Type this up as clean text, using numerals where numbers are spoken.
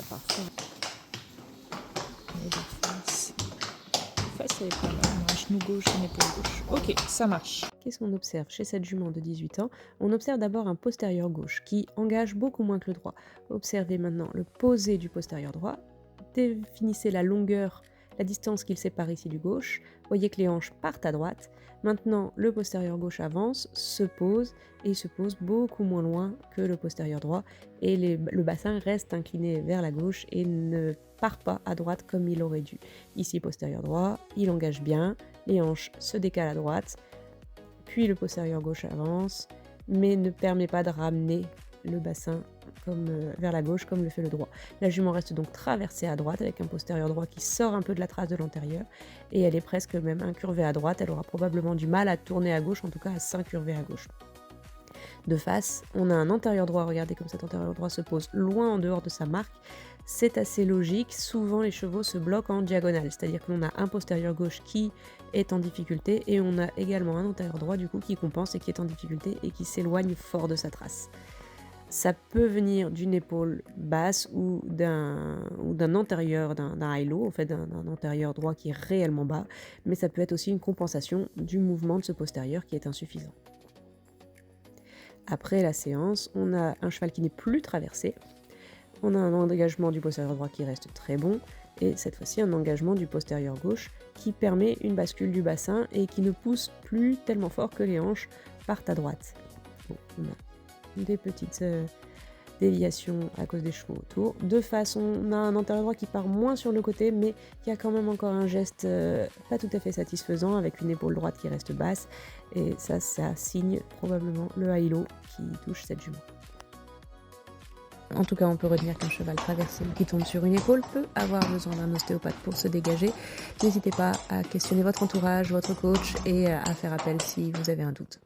parfois. Et de face, elle est pas mal. Un genou gauche, une épaule gauche. Ok, ça marche. Qu'est-ce qu'on observe chez cette jument de 18 ans? On observe d'abord un postérieur gauche qui engage beaucoup moins que le droit. Observez maintenant le posé du postérieur droit. Définissez la longueur, la distance qu'il sépare ici du gauche. Voyez que les hanches partent à droite. Maintenant, le postérieur gauche avance, se pose, et il se pose beaucoup moins loin que le postérieur droit. Et le bassin reste incliné vers la gauche et ne part pas à droite comme il aurait dû. Ici, postérieur droit, il engage bien, les hanches se décalent à droite, puis le postérieur gauche avance, mais ne permet pas de ramener le bassin vers la gauche comme le fait le droit. La jument reste donc traversée à droite avec un postérieur droit qui sort un peu de la trace de l'antérieur et elle est presque même incurvée à droite. Elle aura probablement du mal à tourner à gauche, en tout cas à s'incurver à gauche. De face, on a un antérieur droit, regardez comme cet antérieur droit se pose loin en dehors de sa marque. C'est assez logique, souvent les chevaux se bloquent en diagonale, c'est-à-dire que l'on a un postérieur gauche qui est en difficulté et on a également un antérieur droit du coup qui compense et qui est en difficulté et qui s'éloigne fort de sa trace. Ça peut venir d'une épaule basse ou d'un antérieur, d'un high-low, en fait d'un antérieur droit qui est réellement bas, mais ça peut être aussi une compensation du mouvement de ce postérieur qui est insuffisant. Après la séance, on a un cheval qui n'est plus traversé, on a un engagement du postérieur droit qui reste très bon, et cette fois-ci un engagement du postérieur gauche qui permet une bascule du bassin et qui ne pousse plus tellement fort que les hanches partent à droite. Bon, on a des petites déviations à cause des chevaux autour. De face, on a un antérieur droit qui part moins sur le côté, mais qui a quand même encore un geste pas tout à fait satisfaisant, avec une épaule droite qui reste basse, et ça signe probablement le high-low qui touche cette jument. En tout cas, on peut retenir qu'un cheval traversé ou qui tombe sur une épaule peut avoir besoin d'un ostéopathe pour se dégager. N'hésitez pas à questionner votre entourage, votre coach et à faire appel si vous avez un doute.